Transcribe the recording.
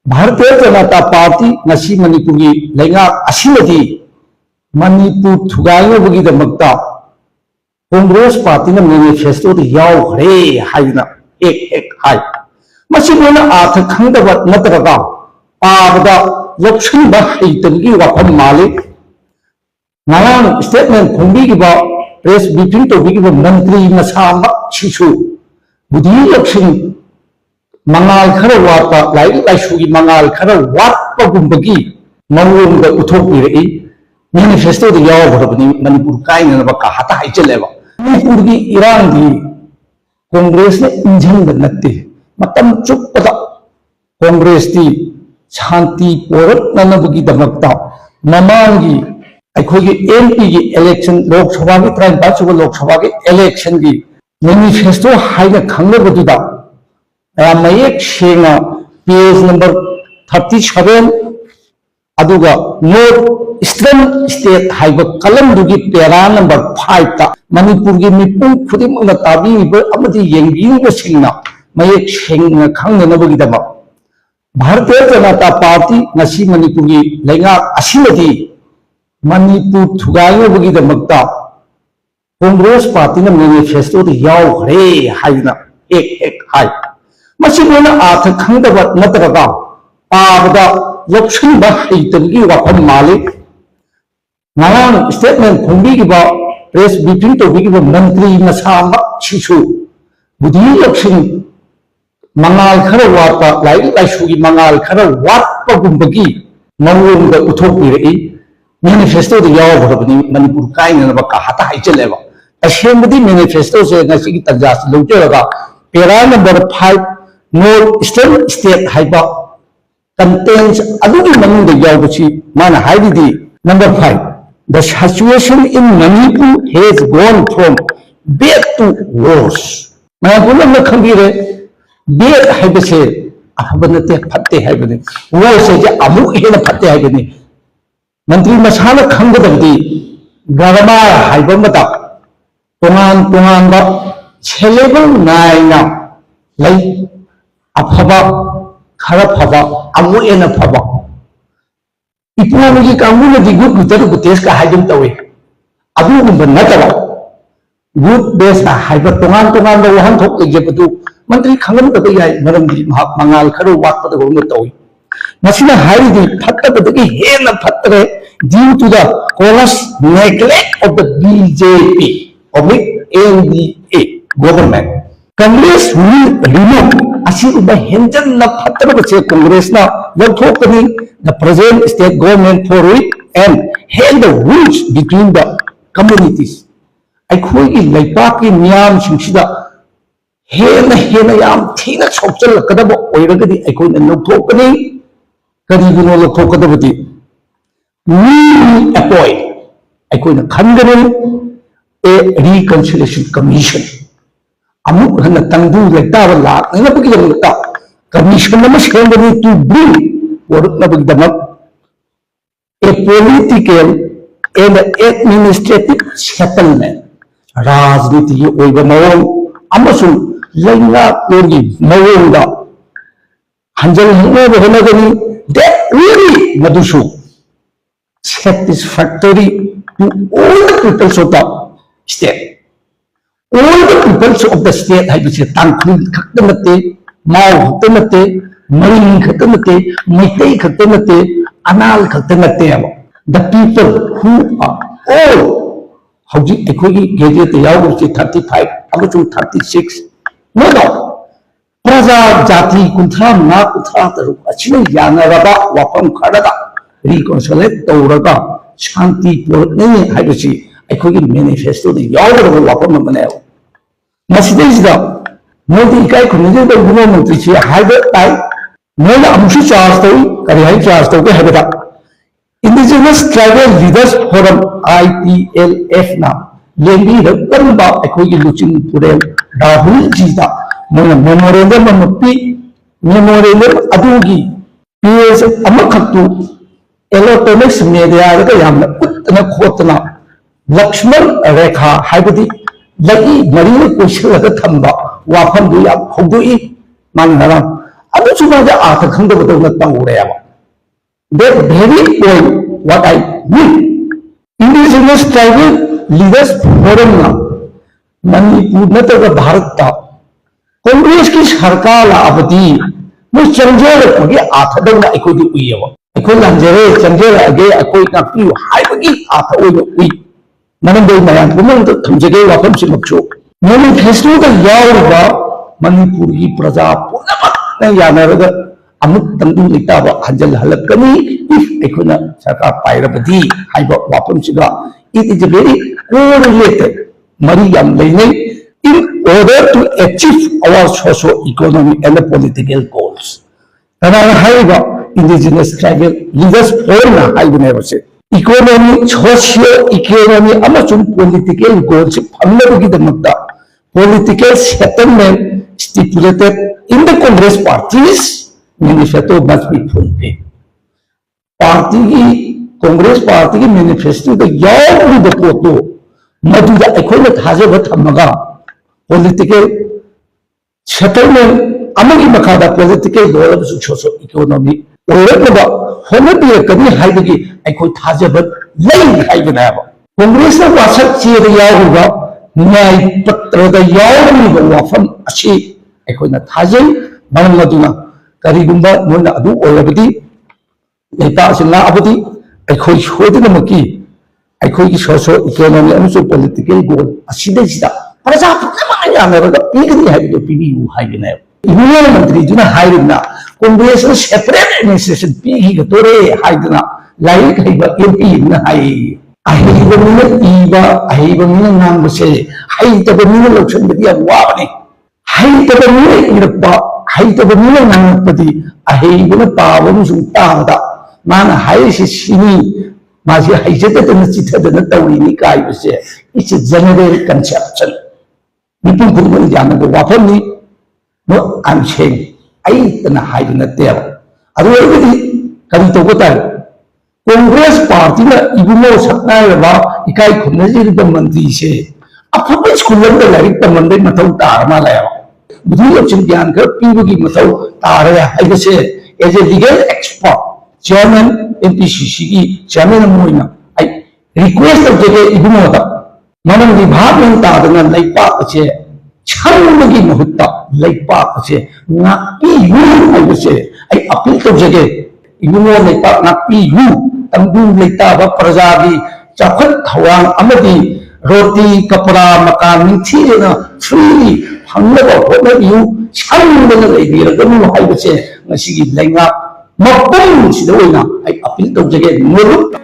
Bharatiya Janata party ngasi Manipur gi leingak asimadi Manipur thugainabagidamakta Congress party na manifesto de yaugre haina ek hai masi mona arth khangdaba natraga paabda election ba haitagi wafam malik ngarang statement khumbi gi ba press briefing to gi ba mantri masama chisu budi election mangal khara wapa lai laisugi mangal khara wapa gumbagi mawong da uthokpirei manifesto de yaugre Manipur kaina ba ka hata haicheleba Manipur gi Iran gi Congress ne injhan da natte matam chuppada Congress ti shanti porat nanabagi damakta namangi aikogi MP gi election Lok Sabha gi 35 Lok Sabha gi election gi manifesto haina khangnabadu da mayek shenga page number 37 aduga North Eastern State haiba kalam dugi pera number 5 ta Manipur gi mipung khudim na tabi ba amadi yengi ba singna mayek shenga khangnabagi dama Bharatiya Janata Party ngasi Manipur gi leingak asimadi Manipur thugainabagidamakta Congress party na manifesto de yaugre haina ek hai masi mona arth khangdaba natraga paabda election ba haitagi wafam malik ngarang statement khumbi gi ba press briefing to gi ba mantri masama chisu budi election mangal khara wapa lai laisugi mangal khara wapa gumbagi mawong da uthokpirei manifesto de yaugre Manipur kaina ba ka hata haicheleba asembadi manifesto se ngasi gi tanjas lojeraga pera number 5 North Eastern State haiba contains adugi manungda yaubachi mana haibidi number 5 the situation in Manipur has gone from bad to worse Manipur na khangire bad haibase ahabanate phatte haibani worse je amu hena phatte haibani Mantri masala khanggadabdi garama haiba mata tongan ba chelebal naina lai afaba khara phaba amu ena phaba ipnagi kamuna di good gutar gutes ka haidum tawe adu gumba nataba good base ka haiba tongan ba wahan thok lejebadu mantri khangam ta yai maramdi mangal kharo wat ta gumba tawe masina haidi phatta badagi hena phattare due to the callous neglect of the BJP of the NDA government Congress will remove asiba henjan na phattara bache Congress na lathokani the present state government for it and held the rules between the communities aikhoi gi laipaki miyam singsida hena yam thina chokchal kadaba oiragadi aikhoi na lathokani karigino lathokadabati we appoint aikhoi na khandare a reconciliation commission amuk hana tangdu lekta la na bagi lekta commission na masembani to bring work na bagi damak a political and administrative settlement rajniti gi oiba mawong amasu laina kogi mawonga hanjal hangba honagani that really madusu satisfactory to all the people of the state all the peoples of the state hai bise tangkhul khaktamate mau khaktamate maring khaktamate maitai khaktamate anal khaktamate the people who are all hauji ekhogi gazette yawu 35 amachu 36 no praja jati kunthra na kuthra taru achina yanaraba wapam khadada reconcile tawraga shanti porne hai bise aikogi manifesto de yaudra wapam mane masidesida modi kai khunje da gumo mantri chi haiba tai mona amsu charge tai kari hai charge to ke habata indigenous tribal leaders forum IPLF na lembi rabba aikogi luchin purel rahul ji da mona memorandum mapi memorandum adugi page amakhatu electronics media da yamna utna khotna Lakshman Rekha haibadi lagi mari ko shira da thamba wafam du ya khogdui man naram अदु सुमाजा आर्थ खंगबदौना तौरेबा that very point what I mean indigenous tribal leaders forum na Manipur नतग Bharat ता कांग्रेस की सरकार लाबदी मु चंजेर पगे आथदौना अखोदि उयेबा अखोय लंजरे चंजेर अगे अखोय नापि हाइबगी आथ ओइनो उइ मनंदे मयान गुमन थमजगे वाफम सिमक्सो मैनिफेस्टो दा यावबा मणिपुर की प्रजा पुनमक न यानरग अमुक तंदु लेताबा हंजल हलकनी इफ अखोना सरकार पाइरबदी हाइबा वाफम सिगा इट इज वेरी कोरिलेटेड मरी याम लेने in order to achieve our socio-economic and political goals. And I have indigenous tribal leaders forum na haibane se economy socio-economy amachun political goals phamnabagi damakta political settlement stipulated in the Congress parties manifesto must be fulfilled. Party की Congress party की manifesto का याद भी दपोतो Madhuda अखोना थाजब थमगा political settlement amagi makada political goal of social economy oiraba honabi kani haidagi akhoi thajaba lei haibana ba congress na wasak chi da yahuba nyai patra da yawri ba wafam achi akhoi na thajai bangaduna kari gumba mona adu oirabadi leita sinna abadi akhoi shodina maki akhoi ki social economy and political goal asida sida प्रजा पुनमक पीगनी है PBU है union मंत्री जुना हाइरना Congress separate administration piggy तोरे हाइदना like हैबा MP ना high अहिबा मिना इबा अहिबा मिना नाम बसे high तब मिना लक्षण बदी वाबने हाइ तब मिना इरपा हाइ तब मिना नाम पदी अहिबा पावम सुतादा मान हाइ सिनी माजी हाइजत तन चिथदन तौरिनी काय बसे इट्स जनरल कंसेप्शन निपुण खुदमन जानब वाफमनी no I am saying I तना हाइब नतेब अदुवैबदी करि तोगतार कांग्रेस पार्टी ना इबुमो सकनायबा इकाई खुनजिरिब मंत्री से अफब स्कूल द लाइक तमंदे मथौ तार मा लायबा बुद्धि लक्षण ज्ञान कर पीबगी मथौ तार हाइबसे as a legal expert chairman MPCC की चेयरमैन मोइना आई रिक्वेस्ट ऑफ जगे इबुमो दा मनम विभाग में तादना लैपाक से छमगी मुहूर्त लैपाक से नापीयू हाइबसे आई अपील तौजगे इबुमो लैपाक नापीयू तंगु लैताबा प्रजा की चाखत थवांग अमदी रोटी कपड़ा मकान निथीना free फंगबा होनबियू छमगना लैबिरगनु हाइबसे ngasi gi lenga mapum sida oina ai apil tawjage mulut